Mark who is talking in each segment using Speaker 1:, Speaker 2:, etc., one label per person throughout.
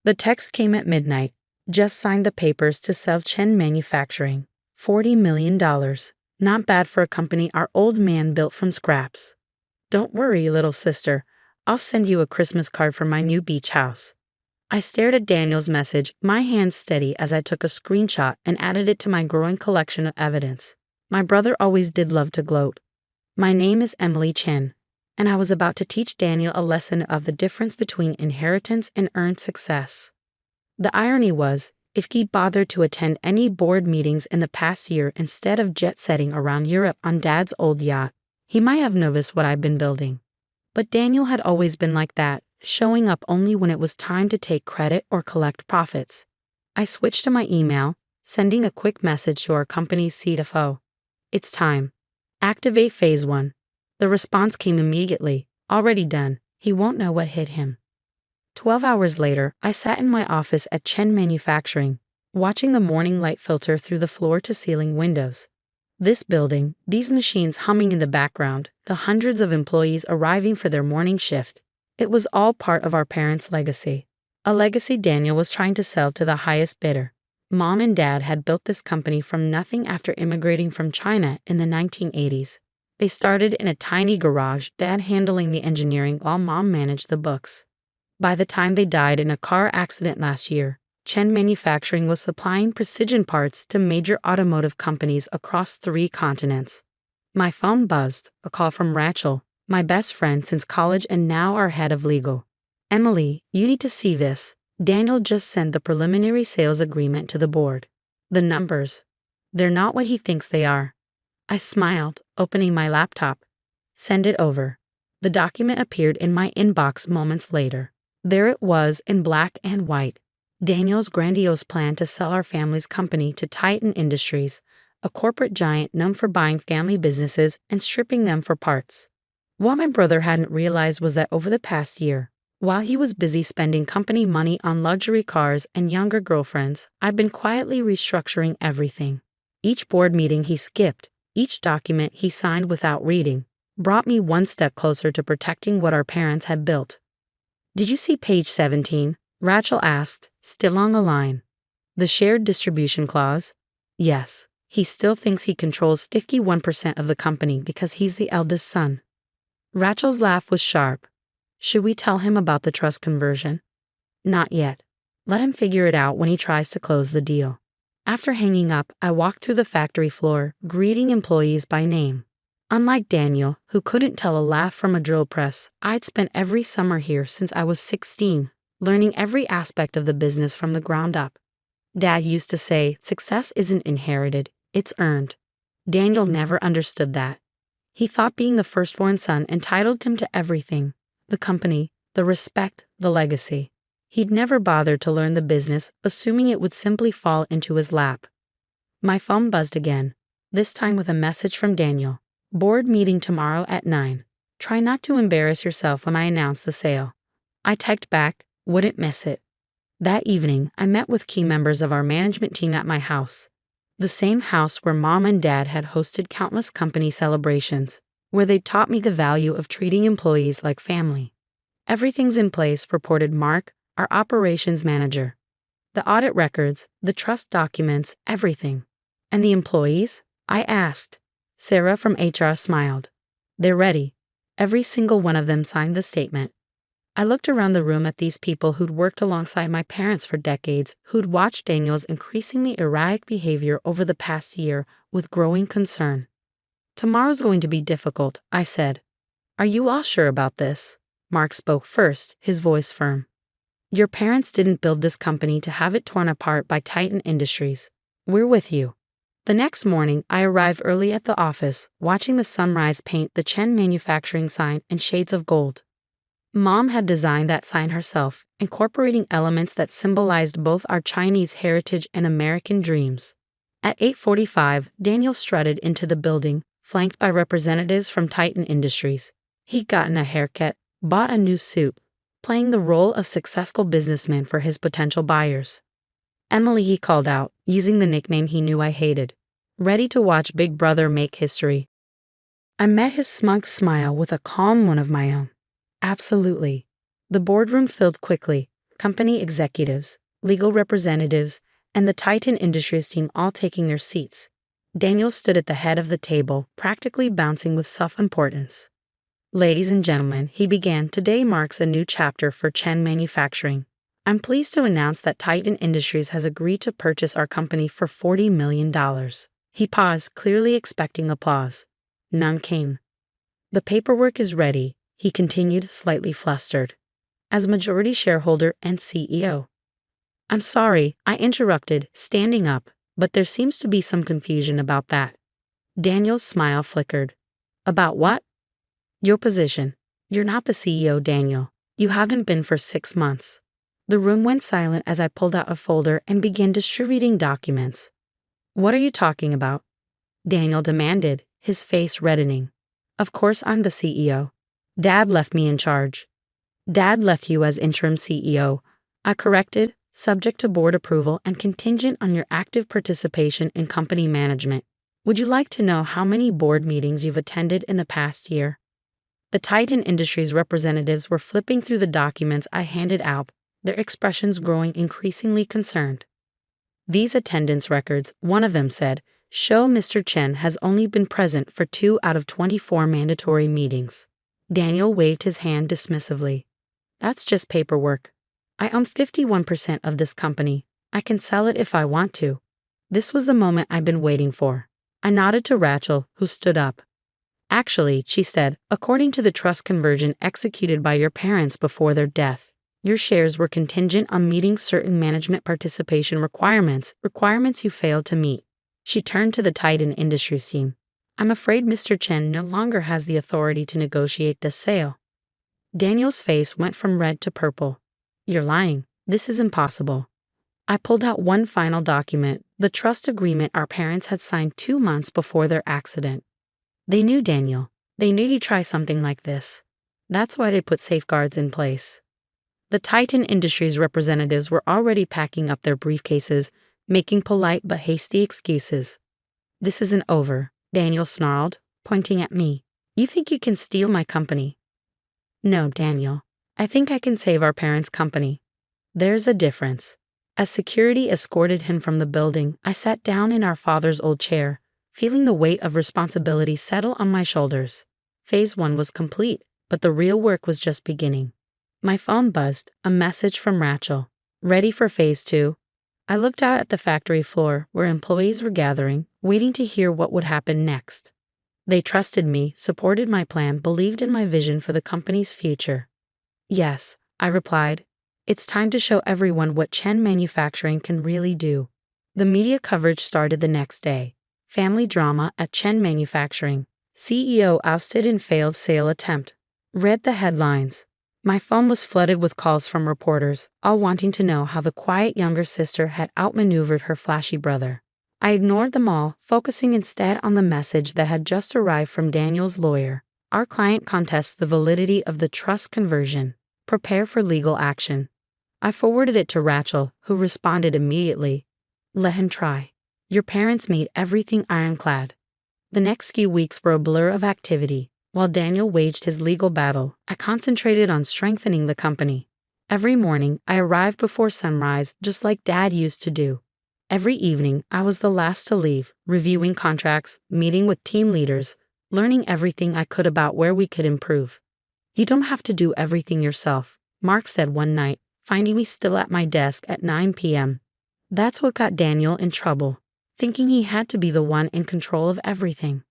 Speaker 1: The text came at midnight. Just signed the papers to sell Chen Manufacturing. $40 million. Not bad for a company our old man built from scraps. Don't worry, little sister. I'll send you a Christmas card for my new beach house. I stared at Daniel's message, my hands steady as I took a screenshot and added it to my growing collection of evidence. My brother always did love to gloat. My name is Emily Chen, and I was about to teach Daniel a lesson of the difference between inheritance and earned success. The irony was, if he'd bothered to attend any board meetings in the past year instead of jet-setting around Europe on Dad's old yacht, he might have noticed what I'd been building. But Daniel had always been like that, showing up only when it was time to take credit or collect profits. I switched to my email, sending a quick message to our company's CFO. It's time. Activate Phase 1. The response came immediately. Already done. He won't know what hit him. 12 hours later, I sat in my office at Chen Manufacturing, watching the morning light filter through the floor-to-ceiling windows. This building, these machines humming in the background, the hundreds of employees arriving for their morning shift. It was all part of our parents' legacy. A legacy Daniel was trying to sell to the highest bidder. Mom and Dad had built this company from nothing after immigrating from China in the 1980s. They started in a tiny garage, Dad handling the engineering while Mom managed the books. By the time they died in a car accident last year, Chen Manufacturing was supplying precision parts to major automotive companies across 3 continents. My phone buzzed, a call from Rachel, my best friend since college and now our head of legal. Emily, you need to see this. Daniel just sent the preliminary sales agreement to the board. The numbers. They're not what he thinks they are. I smiled, opening my laptop. Send it over. The document appeared in my inbox moments later. There it was in black and white. Daniel's grandiose plan to sell our family's company to Titan Industries, a corporate giant known for buying family businesses and stripping them for parts. What my brother hadn't realized was that over the past year, while he was busy spending company money on luxury cars and younger girlfriends, I'd been quietly restructuring everything. Each board meeting he skipped, each document he signed without reading, brought me one step closer to protecting what our parents had built. Did you see page 17? Rachel asked, still on the line. The shared distribution clause? Yes, he still thinks he controls 51% of the company because he's the eldest son. Rachel's laugh was sharp. Should we tell him about the trust conversion? Not yet. Let him figure it out when he tries to close the deal. After hanging up, I walked through the factory floor, greeting employees by name. Unlike Daniel, who couldn't tell a laugh from a drill press, I'd spent every summer here since I was 16, learning every aspect of the business from the ground up. Dad used to say, success isn't inherited, it's earned. Daniel never understood that. He thought being the firstborn son entitled him to everything, the company, the respect, the legacy. He'd never bothered to learn the business, assuming it would simply fall into his lap. My phone buzzed again, this time with a message from Daniel. Board meeting tomorrow at 9. Try not to embarrass yourself when I announce the sale. I typed back, wouldn't miss it. That evening, I met with key members of our management team at my house. The same house where Mom and Dad had hosted countless company celebrations, where they taught me the value of treating employees like family. Everything's in place, reported Mark, our operations manager. The audit records, the trust documents, everything. And the employees? I asked. Sarah from HR smiled. They're ready. Every single one of them signed the statement. I looked around the room at these people who'd worked alongside my parents for decades, who'd watched Daniel's increasingly erratic behavior over the past year with growing concern. Tomorrow's going to be difficult, I said. Are you all sure about this? Mark spoke first, his voice firm. Your parents didn't build this company to have it torn apart by Titan Industries. We're with you. The next morning, I arrived early at the office, watching the sunrise paint the Chen Manufacturing sign in shades of gold. Mom had designed that sign herself, incorporating elements that symbolized both our Chinese heritage and American dreams. At 8:45, Daniel strutted into the building, flanked by representatives from Titan Industries. He'd gotten a haircut, bought a new suit, playing the role of successful businessman for his potential buyers. Emily, he called out, using the nickname he knew I hated. Ready to watch Big Brother make history. I met his smug smile with a calm one of my own. Absolutely. The boardroom filled quickly, company executives, legal representatives, and the Titan Industries team all taking their seats. Daniel stood at the head of the table, practically bouncing with self-importance. Ladies and gentlemen, he began, today marks a new chapter for Chen Manufacturing. I'm pleased to announce that Titan Industries has agreed to purchase our company for $40 million. He paused, clearly expecting applause. None came. The paperwork is ready, he continued, slightly flustered. As majority shareholder and CEO. I'm sorry, I interrupted, standing up, but there seems to be some confusion about that. Daniel's smile flickered. About what? Your position. You're not the CEO, Daniel. You haven't been for 6 months. The room went silent as I pulled out a folder and began distributing documents. What are you talking about? Daniel demanded, his face reddening. Of course I'm the CEO. Dad left me in charge. Dad left you as interim CEO. I corrected, subject to board approval and contingent on your active participation in company management. Would you like to know how many board meetings you've attended in the past year? The Titan Industries representatives were flipping through the documents I handed out, their expressions growing increasingly concerned. These attendance records, one of them said, show Mr. Chen has only been present for 2 out of 24 mandatory meetings. Daniel waved his hand dismissively. That's just paperwork. I own 51% of this company. I can sell it if I want to. This was the moment I've been waiting for. I nodded to Rachel, who stood up. Actually, she said, according to the trust conversion executed by your parents before their death, your shares were contingent on meeting certain management participation requirements you failed to meet. She turned to the Titan Industries team. I'm afraid Mr. Chen no longer has the authority to negotiate this sale. Daniel's face went from red to purple. You're lying. This is impossible. I pulled out one final document, the trust agreement our parents had signed 2 months before their accident. They knew Daniel. They knew you'd try something like this. That's why they put safeguards in place. The Titan Industries representatives were already packing up their briefcases, making polite but hasty excuses. This isn't over, Daniel snarled, pointing at me. You think you can steal my company? No, Daniel. I think I can save our parents' company. There's a difference. As security escorted him from the building, I sat down in our father's old chair, feeling the weight of responsibility settle on my shoulders. Phase 1 was complete, but the real work was just beginning. My phone buzzed, a message from Rachel. Ready for Phase 2? I looked out at the factory floor, where employees were gathering, waiting to hear what would happen next. They trusted me, supported my plan, believed in my vision for the company's future. Yes, I replied. It's time to show everyone what Chen Manufacturing can really do. The media coverage started the next day. Family drama at Chen Manufacturing. CEO ousted in failed sale attempt. Read the headlines. My phone was flooded with calls from reporters, all wanting to know how the quiet younger sister had outmaneuvered her flashy brother. I ignored them all, focusing instead on the message that had just arrived from Daniel's lawyer. Our client contests the validity of the trust conversion. Prepare for legal action. I forwarded it to Rachel, who responded immediately. Let him try. Your parents made everything ironclad. The next few weeks were a blur of activity. While Daniel waged his legal battle, I concentrated on strengthening the company. Every morning, I arrived before sunrise, just like Dad used to do. Every evening, I was the last to leave, reviewing contracts, meeting with team leaders, learning everything I could about where we could improve. You don't have to do everything yourself, Mark said one night, finding me still at my desk at 9 p.m. That's what got Daniel in trouble, thinking he had to be the one in control of everything.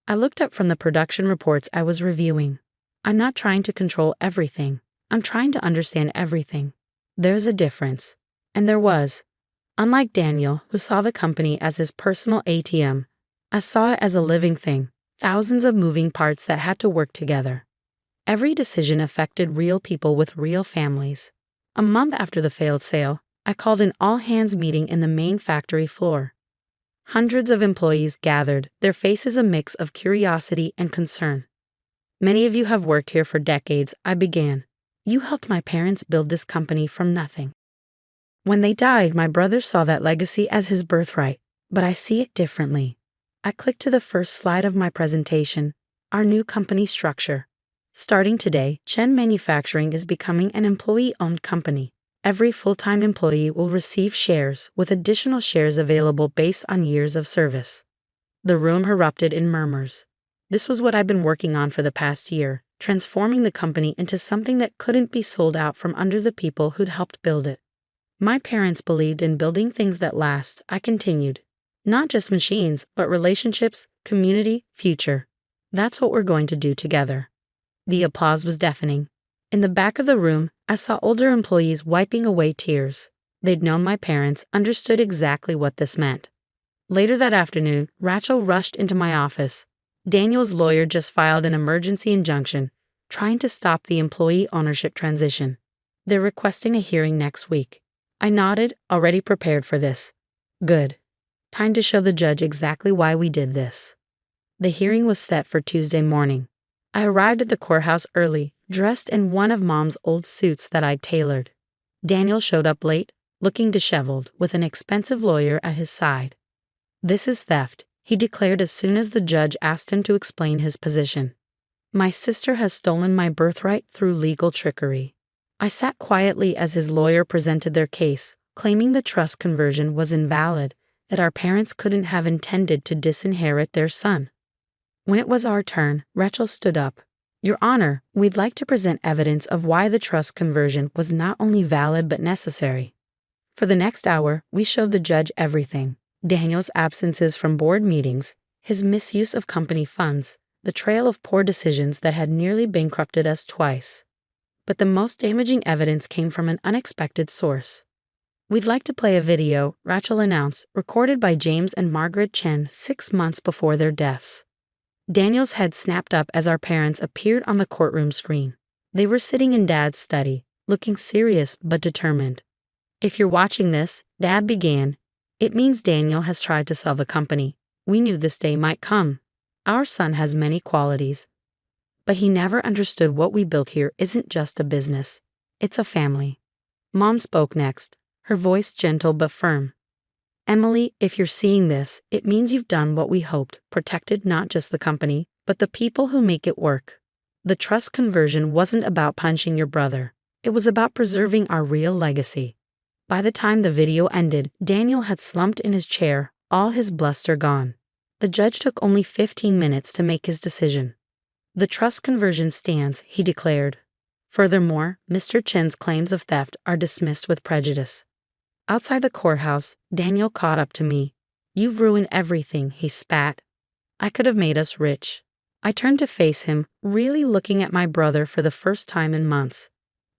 Speaker 1: I looked up from the production reports I was reviewing. I'm not trying to control everything. I'm trying to understand everything. There's a difference. And there was. Unlike Daniel, who saw the company as his personal ATM, I saw it as a living thing, thousands of moving parts that had to work together. Every decision affected real people with real families. A month after the failed sale, I called an all-hands meeting in the main factory floor. Hundreds of employees gathered, their faces a mix of curiosity and concern. Many of you have worked here for decades, I began. You helped my parents build this company from nothing. When they died, my brother saw that legacy as his birthright, but I see it differently. I clicked to the first slide of my presentation, our new company structure. Starting today, Chen Manufacturing is becoming an employee-owned company. Every full-time employee will receive shares, with additional shares available based on years of service. The room erupted in murmurs. This was what I'd been working on for the past year, transforming the company into something that couldn't be sold out from under the people who'd helped build it. My parents believed in building things that last, I continued. Not just machines, but relationships, community, future. That's what we're going to do together. The applause was deafening. In the back of the room, I saw older employees wiping away tears. They'd known my parents, understood exactly what this meant. Later that afternoon, Rachel rushed into my office. Daniel's lawyer just filed an emergency injunction, trying to stop the employee ownership transition. They're requesting a hearing next week. I nodded, already prepared for this. Good. Time to show the judge exactly why we did this. The hearing was set for Tuesday morning. I arrived at the courthouse early, dressed in one of Mom's old suits that I'd tailored. Daniel showed up late, looking disheveled, with an expensive lawyer at his side. This is theft, he declared as soon as the judge asked him to explain his position. My sister has stolen my birthright through legal trickery. I sat quietly as his lawyer presented their case, claiming the trust conversion was invalid, that our parents couldn't have intended to disinherit their son. When it was our turn, Rachel stood up. Your Honor, we'd like to present evidence of why the trust conversion was not only valid but necessary. For the next hour, we showed the judge everything. Daniel's absences from board meetings, his misuse of company funds, the trail of poor decisions that had nearly bankrupted us twice. But the most damaging evidence came from an unexpected source. We'd like to play a video, Rachel announced, recorded by James and Margaret Chen 6 months before their deaths. Daniel's head snapped up as our parents appeared on the courtroom screen. They were sitting in Dad's study, looking serious but determined. If you're watching this, Dad began, it means Daniel has tried to sell the company. We knew this day might come. Our son has many qualities. But he never understood what we built here isn't just a business. It's a family. Mom spoke next, her voice gentle but firm. Emily, if you're seeing this, it means you've done what we hoped, protected not just the company, but the people who make it work. The trust conversion wasn't about punching your brother. It was about preserving our real legacy. By the time the video ended, Daniel had slumped in his chair, all his bluster gone. The judge took only 15 minutes to make his decision. The trust conversion stands, he declared. Furthermore, Mr. Chen's claims of theft are dismissed with prejudice. Outside the courthouse, Daniel caught up to me. You've ruined everything, he spat. I could have made us rich. I turned to face him, really looking at my brother for the first time in months.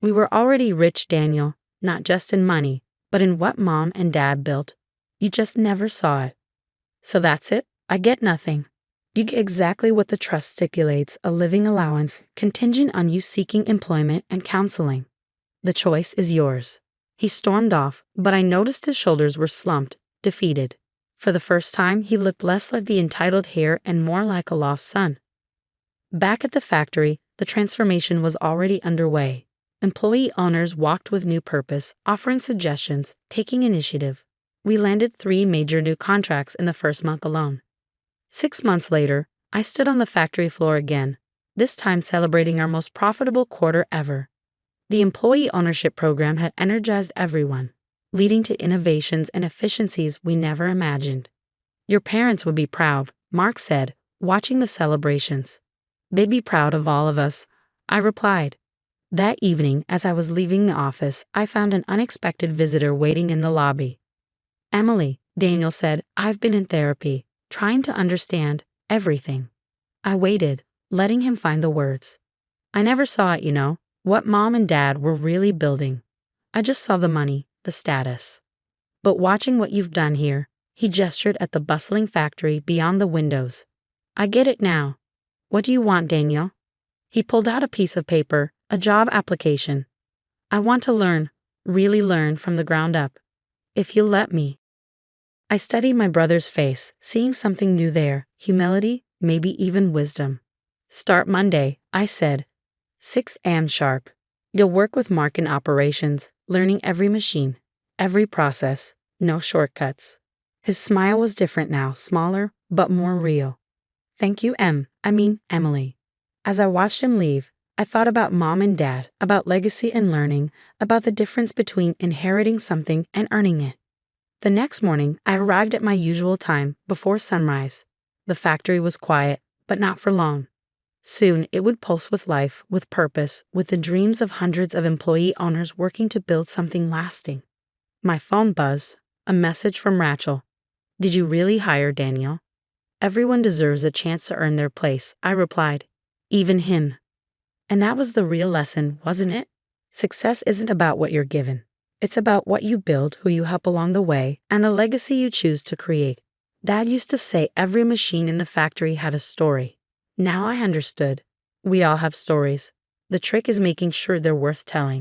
Speaker 1: We were already rich, Daniel, not just in money, but in what Mom and Dad built. You just never saw it. So that's it? I get nothing. You get exactly what the trust stipulates, a living allowance, contingent on you seeking employment and counseling. The choice is yours. He stormed off, but I noticed his shoulders were slumped, defeated. For the first time, he looked less like the entitled heir and more like a lost son. Back at the factory, the transformation was already underway. Employee owners walked with new purpose, offering suggestions, taking initiative. We landed 3 major new contracts in the first month alone. 6 months later, I stood on the factory floor again, this time celebrating our most profitable quarter ever. The employee ownership program had energized everyone, leading to innovations and efficiencies we never imagined. Your parents would be proud, Mark said, watching the celebrations. They'd be proud of all of us, I replied. That evening, as I was leaving the office, I found an unexpected visitor waiting in the lobby. Emily, Daniel said, I've been in therapy, trying to understand everything. I waited, letting him find the words. I never saw it, what Mom and Dad were really building. I just saw the money, the status. But watching what you've done here, he gestured at the bustling factory beyond the windows. I get it now. What do you want, Daniel? He pulled out a piece of paper, a job application. I want to learn, really learn from the ground up. If you'll let me. I studied my brother's face, seeing something new there, humility, maybe even wisdom. Start Monday, I said. 6 a.m. sharp. You'll work with Mark in operations, learning every machine, every process, no shortcuts. His smile was different now, smaller, but more real. Thank you, Emily. As I watched him leave, I thought about mom and dad, about legacy and learning, about the difference between inheriting something and earning it. The next morning, I arrived at my usual time, before sunrise. The factory was quiet, but not for long. Soon it would pulse with life, with purpose, with the dreams of hundreds of employee owners working to build something lasting. My phone buzzed, a message from Rachel. "Did you really hire Daniel?" "Everyone deserves a chance to earn their place," I replied. "Even him." And that was the real lesson, wasn't it? Success isn't about what you're given. It's about what you build, who you help along the way, and the legacy you choose to create. Dad used to say every machine in the factory had a story. Now I understood. We all have stories. The trick is making sure they're worth telling.